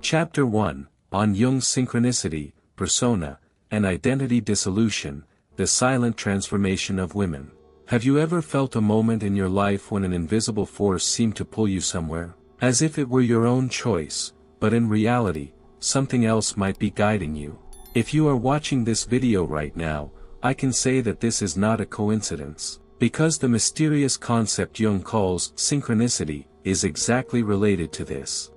Chapter 1, on Jung's synchronicity, persona, and identity dissolution, the silent transformation of women. Have you ever felt a moment in your life when an invisible force seemed to pull you somewhere, as if it were your own choice, but in reality, something else might be guiding you? If you are watching this video right now, I can say that this is not a coincidence, because the mysterious concept Jung calls synchronicity is exactly related to this.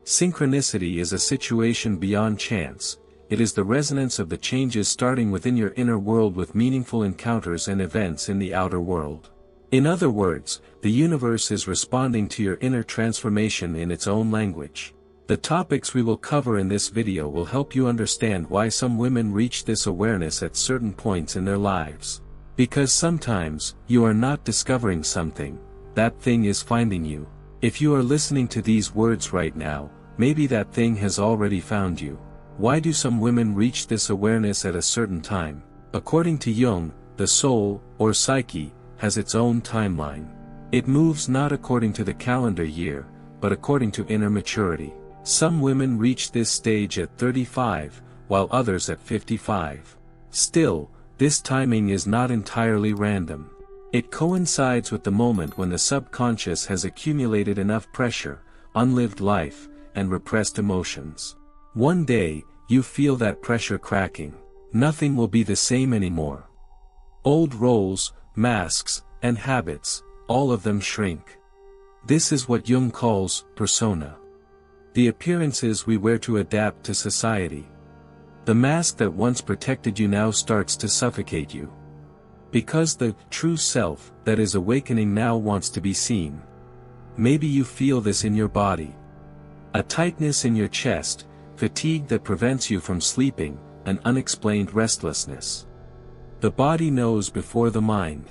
Synchronicity is a situation beyond chance. It is the resonance of the changes starting within your inner world with meaningful encounters and events in the outer world. In other words, the universe is responding to your inner transformation in its own language. The topics we will cover in this video will help you understand why some women reach this awareness at certain points in their lives. Because sometimes, you are not discovering something, that thing is finding you. If you are listening to these words right now, maybe that thing has already found you. Why do some women reach this awareness at a certain time? According to Jung, the soul, or psyche, has its own timeline. It moves not according to the calendar year, but according to inner maturity. Some women reach this stage at 35, while others at 55. Still, this timing is not entirely random. It coincides with the moment when the subconscious has accumulated enough pressure, unlived life, and repressed emotions. One day, you feel that pressure cracking. Nothing will be the same anymore. Old roles, masks, and habits, all of them shrink. This is what Jung calls persona. The appearances we wear to adapt to society. The mask that once protected you now starts to suffocate you. Because the true self that is awakening now wants to be seen. Maybe you feel this in your body. A tightness in your chest, fatigue that prevents you from sleeping, an unexplained restlessness. The body knows before the mind.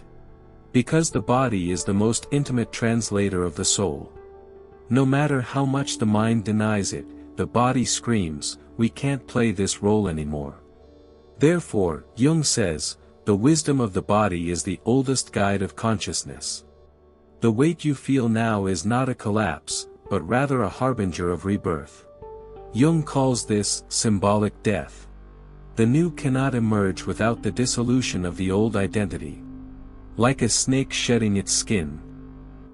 Because the body is the most intimate translator of the soul. No matter how much the mind denies it, the body screams, we can't play this role anymore. Therefore, Jung says, the wisdom of the body is the oldest guide of consciousness. The weight you feel now is not a collapse, but rather a harbinger of rebirth. Jung calls this symbolic death. The new cannot emerge without the dissolution of the old identity. Like a snake shedding its skin.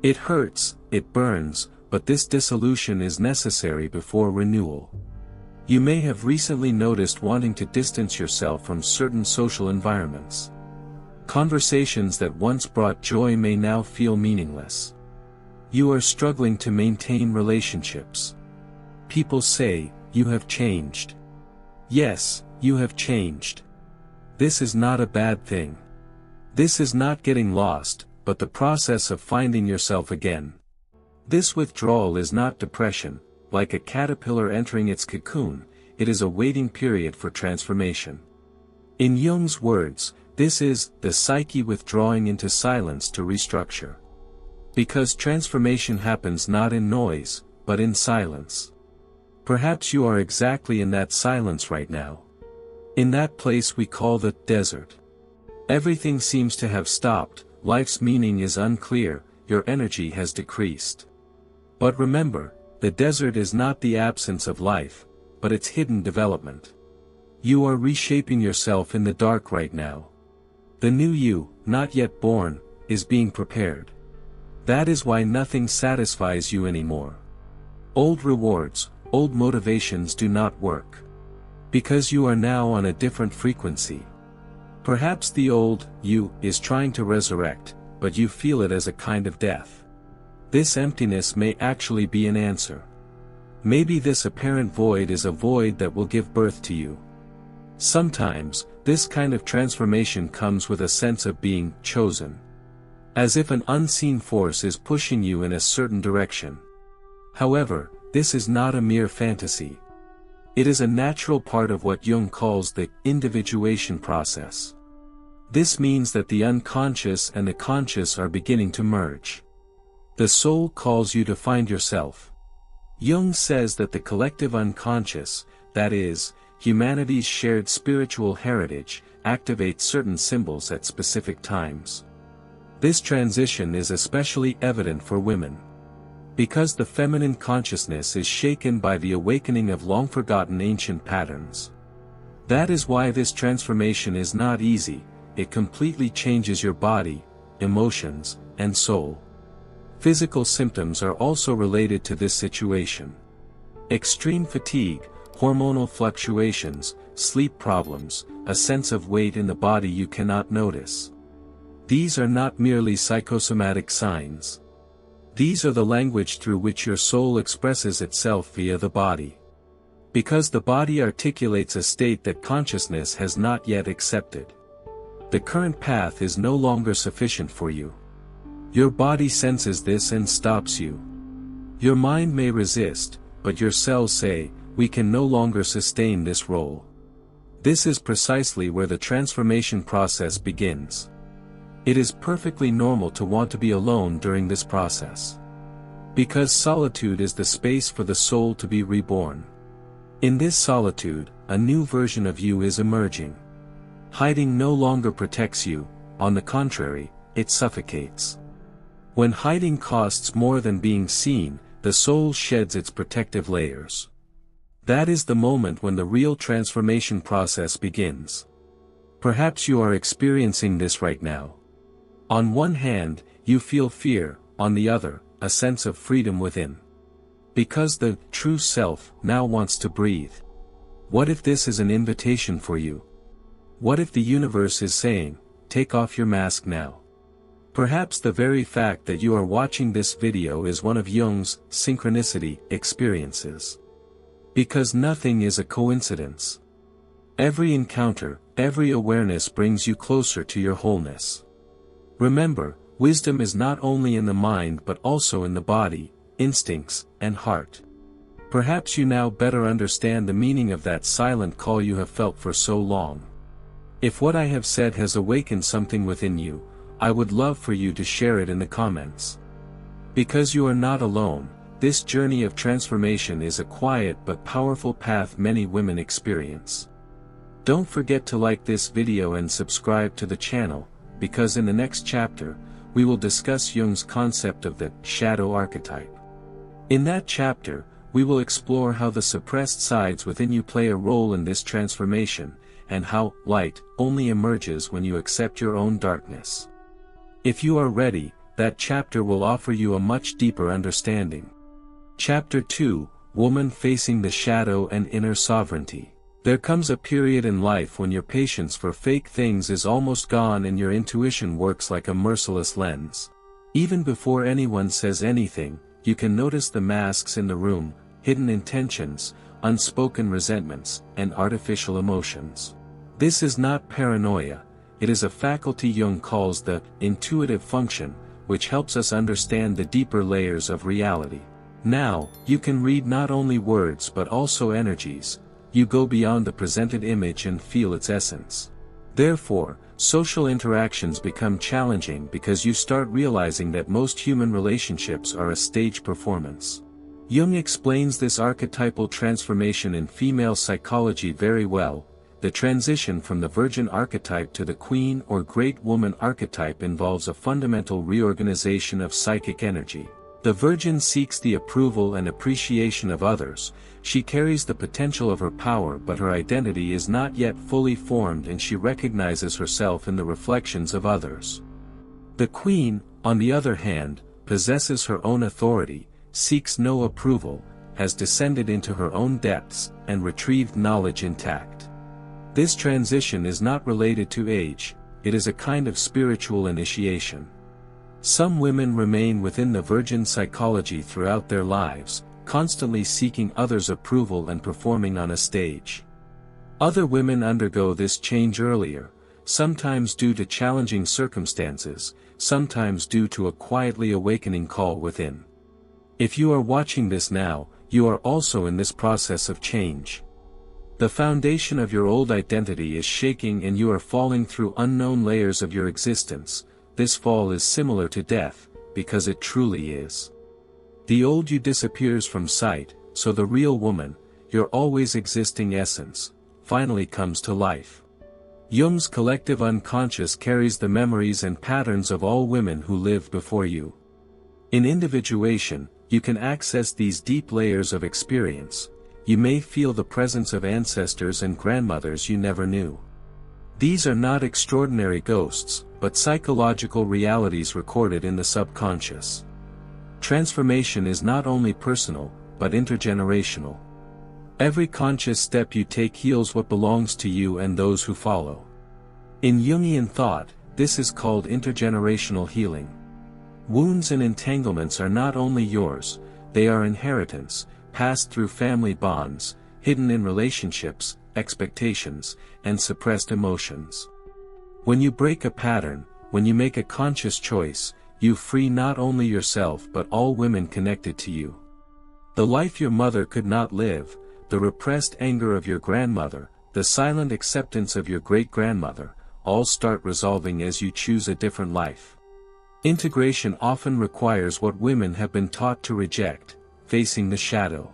It hurts, it burns, but this dissolution is necessary before renewal. You may have recently noticed wanting to distance yourself from certain social environments. Conversations that once brought joy may now feel meaningless. You are struggling to maintain relationships. People say, you have changed. Yes, you have changed. This is not a bad thing. This is not getting lost, but the process of finding yourself again. This withdrawal is not depression. Like a caterpillar entering its cocoon, it is a waiting period for transformation. In Jung's words, this is the psyche withdrawing into silence to restructure. Because transformation happens not in noise, but in silence. Perhaps you are exactly in that silence right now. In that place we call the desert. Everything seems to have stopped, life's meaning is unclear, your energy has decreased. But remember, the desert is not the absence of life, but its hidden development. You are reshaping yourself in the dark right now. The new you, not yet born, is being prepared. That is why nothing satisfies you anymore. Old rewards, old motivations do not work. Because you are now on a different frequency. Perhaps the old you is trying to resurrect, but you feel it as a kind of death. This emptiness may actually be an answer. Maybe this apparent void is a void that will give birth to you. Sometimes, this kind of transformation comes with a sense of being chosen. As if an unseen force is pushing you in a certain direction. However, this is not a mere fantasy. It is a natural part of what Jung calls the individuation process. This means that the unconscious and the conscious are beginning to merge. The soul calls you to find yourself. Jung says that the collective unconscious, that is, humanity's shared spiritual heritage, activates certain symbols at specific times. This transition is especially evident for women. Because the feminine consciousness is shaken by the awakening of long-forgotten ancient patterns. That is why this transformation is not easy. It completely changes your body, emotions, and soul. Physical symptoms are also related to this situation. Extreme fatigue, hormonal fluctuations, sleep problems, a sense of weight in the body you cannot notice. These are not merely psychosomatic signs. These are the language through which your soul expresses itself via the body. Because the body articulates a state that consciousness has not yet accepted. The current path is no longer sufficient for you. Your body senses this and stops you. Your mind may resist, but your cells say, we can no longer sustain this role. This is precisely where the transformation process begins. It is perfectly normal to want to be alone during this process. Because solitude is the space for the soul to be reborn. In this solitude, a new version of you is emerging. Hiding no longer protects you, on the contrary, it suffocates. When hiding costs more than being seen, the soul sheds its protective layers. That is the moment when the real transformation process begins. Perhaps you are experiencing this right now. On one hand, you feel fear, on the other, a sense of freedom within. Because the true self now wants to breathe. What if this is an invitation for you? What if the universe is saying, take off your mask now? Perhaps the very fact that you are watching this video is one of Jung's synchronicity experiences. Because nothing is a coincidence. Every encounter, every awareness brings you closer to your wholeness. Remember, wisdom is not only in the mind but also in the body, instincts, and heart. Perhaps you now better understand the meaning of that silent call you have felt for so long. If what I have said has awakened something within you, I would love for you to share it in the comments. Because you are not alone, this journey of transformation is a quiet but powerful path many women experience. Don't forget to like this video and subscribe to the channel, because in the next chapter, we will discuss Jung's concept of the shadow archetype. In that chapter, we will explore how the suppressed sides within you play a role in this transformation, and how light only emerges when you accept your own darkness. If you are ready, that chapter will offer you a much deeper understanding. Chapter 2, Woman Facing the Shadow and Inner Sovereignty. There comes a period in life when your patience for fake things is almost gone and your intuition works like a merciless lens. Even before anyone says anything, you can notice the masks in the room, hidden intentions, unspoken resentments, and artificial emotions. This is not paranoia, it is a faculty Jung calls the intuitive function, which helps us understand the deeper layers of reality. Now, you can read not only words but also energies. You go beyond the presented image and feel its essence. Therefore, social interactions become challenging because you start realizing that most human relationships are a stage performance. Jung explains this archetypal transformation in female psychology very well. The transition from the virgin archetype to the queen or great woman archetype involves a fundamental reorganization of psychic energy. The virgin seeks the approval and appreciation of others. She carries the potential of her power, but her identity is not yet fully formed and she recognizes herself in the reflections of others. The queen, on the other hand, possesses her own authority, seeks no approval, has descended into her own depths, and retrieved knowledge intact. This transition is not related to age, it is a kind of spiritual initiation. Some women remain within the virgin psychology throughout their lives, constantly seeking others' approval and performing on a stage. Other women undergo this change earlier, sometimes due to challenging circumstances, sometimes due to a quietly awakening call within. If you are watching this now, you are also in this process of change. The foundation of your old identity is shaking and you are falling through unknown layers of your existence. This fall is similar to death, because it truly is. The old you disappears from sight, so the real woman, your always existing essence, finally comes to life. Jung's collective unconscious carries the memories and patterns of all women who lived before you. In individuation, you can access these deep layers of experience. You may feel the presence of ancestors and grandmothers you never knew. These are not extraordinary ghosts, but psychological realities recorded in the subconscious. Transformation is not only personal, but intergenerational. Every conscious step you take heals what belongs to you and those who follow. In Jungian thought, this is called intergenerational healing. Wounds and entanglements are not only yours, they are inheritance, passed through family bonds, hidden in relationships, expectations, and suppressed emotions. When you break a pattern, when you make a conscious choice, you free not only yourself but all women connected to you. The life your mother could not live, the repressed anger of your grandmother, the silent acceptance of your great-grandmother, all start resolving as you choose a different life. Integration often requires what women have been taught to reject, facing the shadow.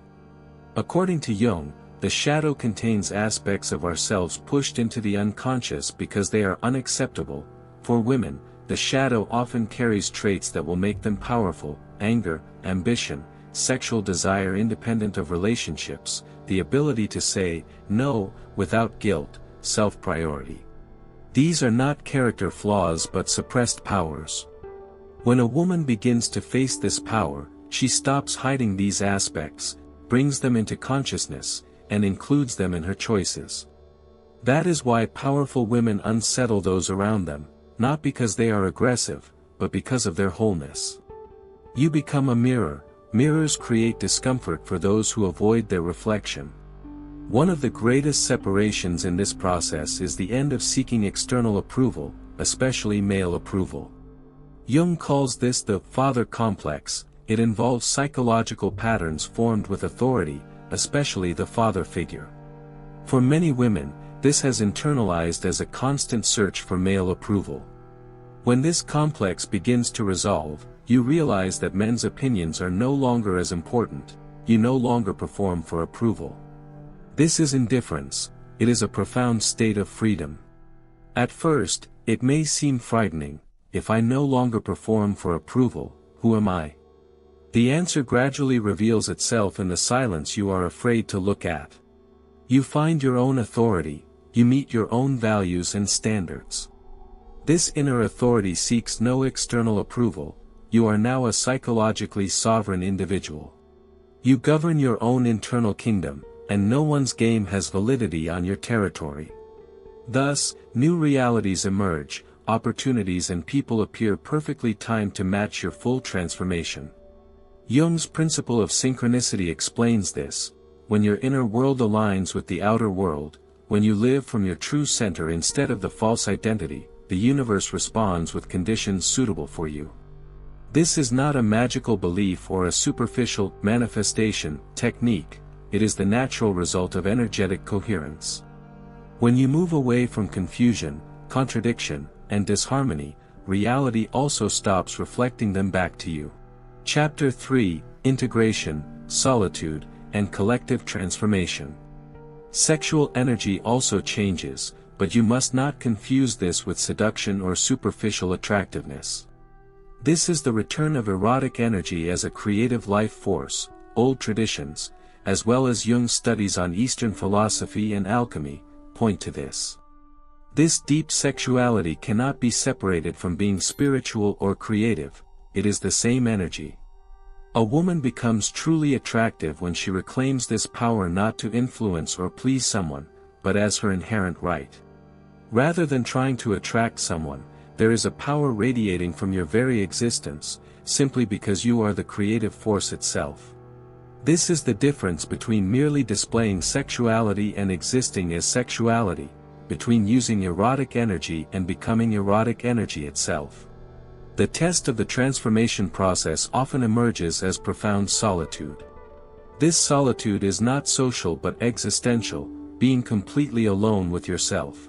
According to Jung, the shadow contains aspects of ourselves pushed into the unconscious because they are unacceptable. For women, the shadow often carries traits that will make them powerful: anger, ambition, sexual desire independent of relationships, the ability to say no without guilt, self-priority. These are not character flaws but suppressed powers. When a woman begins to face this power, she stops hiding these aspects, brings them into consciousness, and includes them in her choices. That is why powerful women unsettle those around them, not because they are aggressive, but because of their wholeness. You become a mirror. Mirrors create discomfort for those who avoid their reflection. One of the greatest separations in this process is the end of seeking external approval, especially male approval. Jung calls this the father complex. It involves psychological patterns formed with authority, especially the father figure. For many women, this has internalized as a constant search for male approval. When this complex begins to resolve, you realize that men's opinions are no longer as important. You no longer perform for approval. This is indifference. It is a profound state of freedom. At first, it may seem frightening. If I no longer perform for approval, who am I? The answer gradually reveals itself in the silence you are afraid to look at. You find your own authority. You meet your own values and standards. This inner authority seeks no external approval. You are now a psychologically sovereign individual. You govern your own internal kingdom, and no one's game has validity on your territory. Thus, new realities emerge, opportunities and people appear perfectly timed to match your full transformation. Jung's principle of synchronicity explains this. When your inner world aligns with the outer world, when you live from your true center instead of the false identity, the universe responds with conditions suitable for you. This is not a magical belief or a superficial manifestation technique. It is the natural result of energetic coherence. When you move away from confusion, contradiction, and disharmony, reality also stops reflecting them back to you. Chapter 3: Integration, Solitude, and Collective Transformation. Sexual energy also changes, but you must not confuse this with seduction or superficial attractiveness. This is the return of erotic energy as a creative life force. Old traditions, as well as Jung's studies on Eastern philosophy and alchemy, point to this. This deep sexuality cannot be separated from being spiritual or creative. It is the same energy. A woman becomes truly attractive when she reclaims this power not to influence or please someone, but as her inherent right. Rather than trying to attract someone, there is a power radiating from your very existence, simply because you are the creative force itself. This is the difference between merely displaying sexuality and existing as sexuality, between using erotic energy and becoming erotic energy itself. The test of the transformation process often emerges as profound solitude. This solitude is not social but existential, being completely alone with yourself.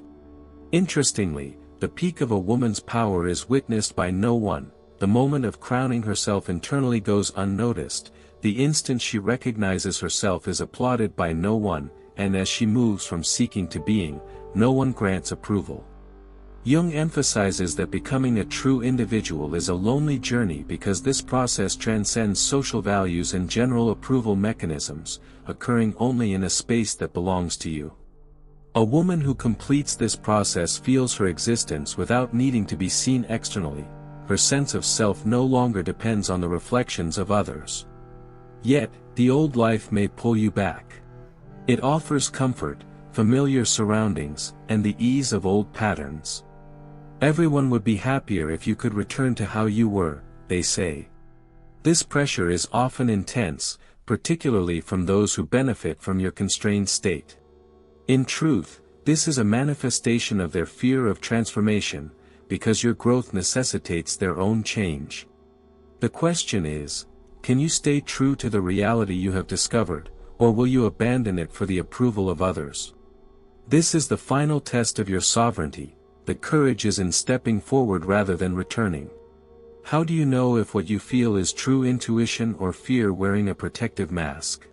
Interestingly, the peak of a woman's power is witnessed by no one. The moment of crowning herself internally goes unnoticed. The instant she recognizes herself is applauded by no one, and as she moves from seeking to being, no one grants approval. Jung emphasizes that becoming a true individual is a lonely journey because this process transcends social values and general approval mechanisms, occurring only in a space that belongs to you. A woman who completes this process feels her existence without needing to be seen externally. Her sense of self no longer depends on the reflections of others. Yet, the old life may pull you back. It offers comfort, familiar surroundings, and the ease of old patterns. Everyone would be happier if you could return to how you were, they say. This pressure is often intense, particularly from those who benefit from your constrained state. In truth, this is a manifestation of their fear of transformation, because your growth necessitates their own change. The question is, can you stay true to the reality you have discovered, or will you abandon it for the approval of others? This is the final test of your sovereignty. The courage is in stepping forward rather than returning. How do you know if what you feel is true intuition or fear wearing a protective mask?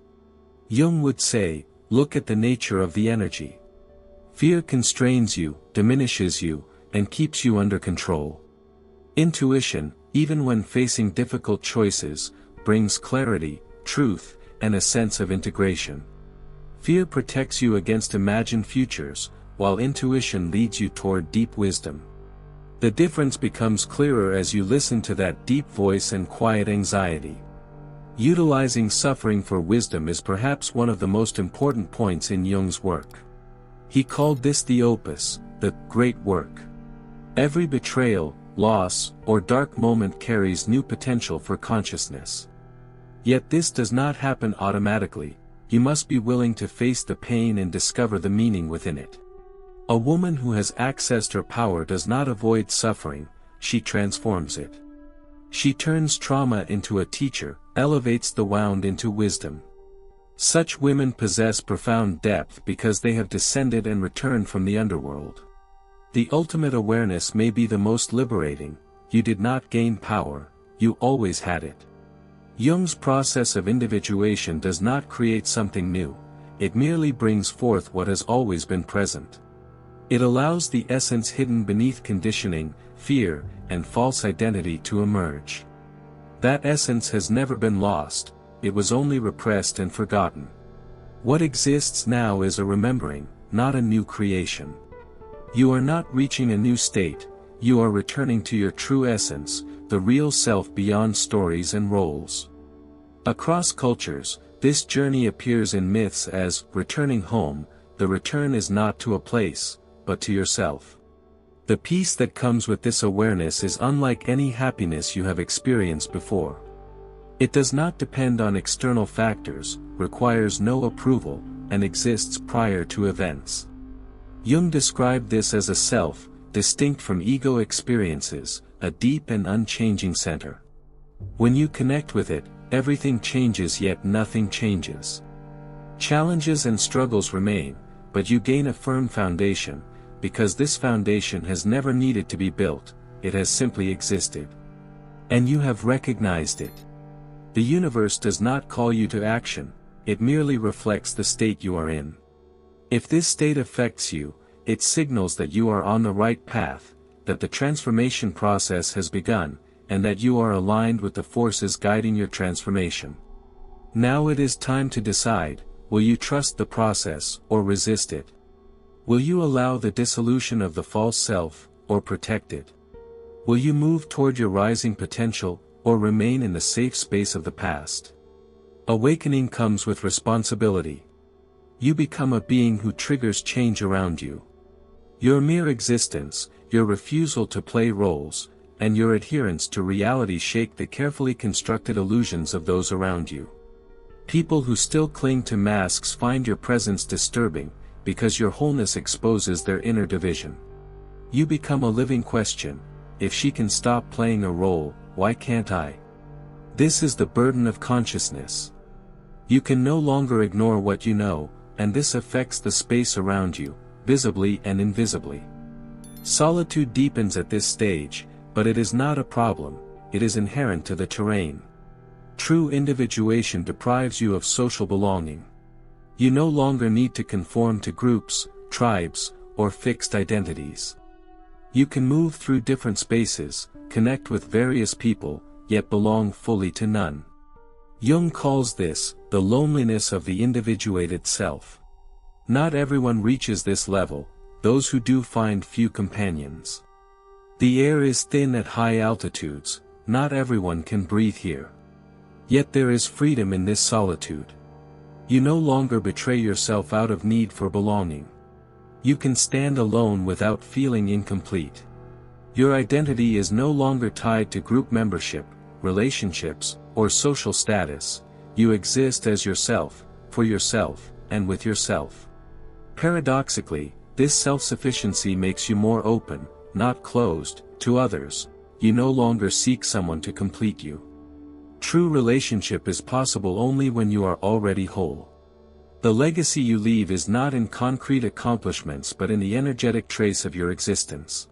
Jung would say, look at the nature of the energy. Fear constrains you, diminishes you, and keeps you under control. Intuition, even when facing difficult choices, brings clarity, truth, and a sense of integration. Fear protects you against imagined futures, while intuition leads you toward deep wisdom. The difference becomes clearer as you listen to that deep voice and quiet anxiety. Utilizing suffering for wisdom is perhaps one of the most important points in Jung's work. He called this the opus, the great work. Every betrayal, loss, or dark moment carries new potential for consciousness. Yet this does not happen automatically. You must be willing to face the pain and discover the meaning within it. A woman who has accessed her power does not avoid suffering, she transforms it. She turns trauma into a teacher, elevates the wound into wisdom. Such women possess profound depth because they have descended and returned from the underworld. The ultimate awareness may be the most liberating. You did not gain power, you always had it. Jung's process of individuation does not create something new, it merely brings forth what has always been present. It allows the essence hidden beneath conditioning, fear, and false identity to emerge. That essence has never been lost, it was only repressed and forgotten. What exists now is a remembering, not a new creation. You are not reaching a new state, you are returning to your true essence, the real self beyond stories and roles. Across cultures, this journey appears in myths as returning home. The return is not to a place, but to yourself. The peace that comes with this awareness is unlike any happiness you have experienced before. It does not depend on external factors, requires no approval, and exists prior to events. Jung described this as a self, distinct from ego experiences, a deep and unchanging center. When you connect with it, everything changes yet nothing changes. Challenges and struggles remain, but you gain a firm foundation, because this foundation has never needed to be built, it has simply existed. And you have recognized it. The universe does not call you to action, it merely reflects the state you are in. If this state affects you, it signals that you are on the right path, that the transformation process has begun, and that you are aligned with the forces guiding your transformation. Now it is time to decide, will you trust the process, or resist it? Will you allow the dissolution of the false self, or protect it? Will you move toward your rising potential, or remain in the safe space of the past? Awakening comes with responsibility. You become a being who triggers change around you. Your mere existence, your refusal to play roles, and your adherence to reality shake the carefully constructed illusions of those around you. People who still cling to masks find your presence disturbing, because your wholeness exposes their inner division. You become a living question: if she can stop playing a role, why can't I? This is the burden of consciousness. You can no longer ignore what you know, and this affects the space around you, visibly and invisibly. Solitude deepens at this stage, but it is not a problem, it is inherent to the terrain. True individuation deprives you of social belonging. You no longer need to conform to groups, tribes, or fixed identities. You can move through different spaces, connect with various people, yet belong fully to none. Jung calls this the loneliness of the individuated self. Not everyone reaches this level, those who do find few companions. The air is thin at high altitudes, not everyone can breathe here. Yet there is freedom in this solitude. You no longer betray yourself out of need for belonging. You can stand alone without feeling incomplete. Your identity is no longer tied to group membership, relationships, or social status. You exist as yourself, for yourself, and with yourself. Paradoxically, this self-sufficiency makes you more open, not closed, to others. You no longer seek someone to complete you. True relationship is possible only when you are already whole. The legacy you leave is not in concrete accomplishments but in the energetic trace of your existence.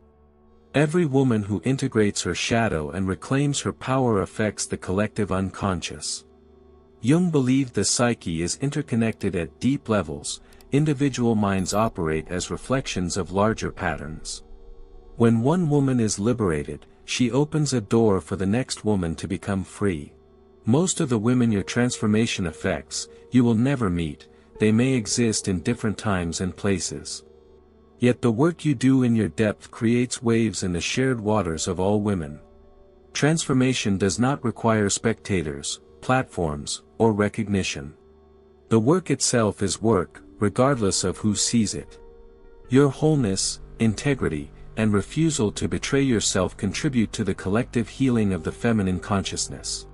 Every woman who integrates her shadow and reclaims her power affects the collective unconscious. Jung believed the psyche is interconnected at deep levels. Individual minds operate as reflections of larger patterns. When one woman is liberated, she opens a door for the next woman to become free. Most of the women your transformation affects, you will never meet. They may exist in different times and places. Yet the work you do in your depth creates waves in the shared waters of all women. Transformation does not require spectators, platforms, or recognition. The work itself is work, regardless of who sees it. Your wholeness, integrity, and refusal to betray yourself contribute to the collective healing of the feminine consciousness.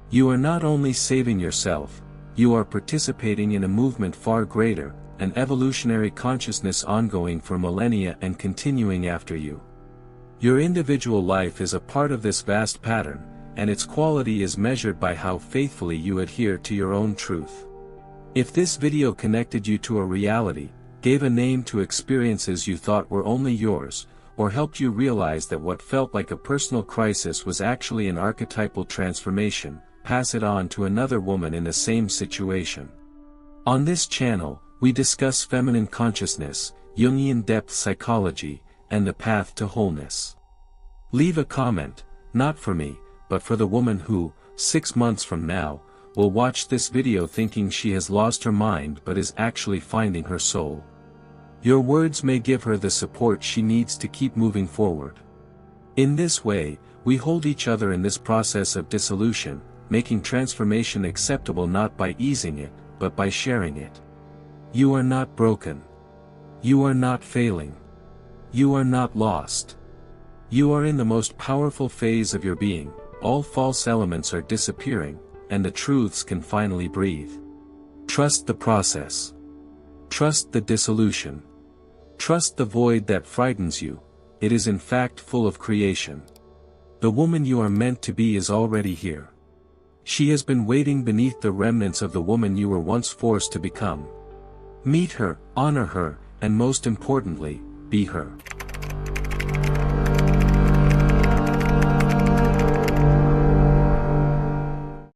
You are not only saving yourself, you are participating in a movement far greater, an evolutionary consciousness ongoing for millennia and continuing after you. Your individual life is a part of this vast pattern, and its quality is measured by how faithfully you adhere to your own truth. If this video connected you to a reality, gave a name to experiences you thought were only yours, or helped you realize that what felt like a personal crisis was actually an archetypal transformation, pass it on to another woman in the same situation. On this channel, we discuss feminine consciousness, Jungian depth psychology, and the path to wholeness. Leave a comment, not for me, but for the woman who, 6 months from now, will watch this video thinking she has lost her mind but is actually finding her soul. Your words may give her the support she needs to keep moving forward. In this way, we hold each other in this process of dissolution, making transformation acceptable not by easing it, but by sharing it. You are not broken. You are not failing. You are not lost. You are in the most powerful phase of your being. All false elements are disappearing, and the truths can finally breathe. Trust the process. Trust the dissolution. Trust the void that frightens you. It is in fact full of creation. The woman you are meant to be is already here. She has been waiting beneath the remnants of the woman you were once forced to become. Meet her, honor her, and most importantly, be her.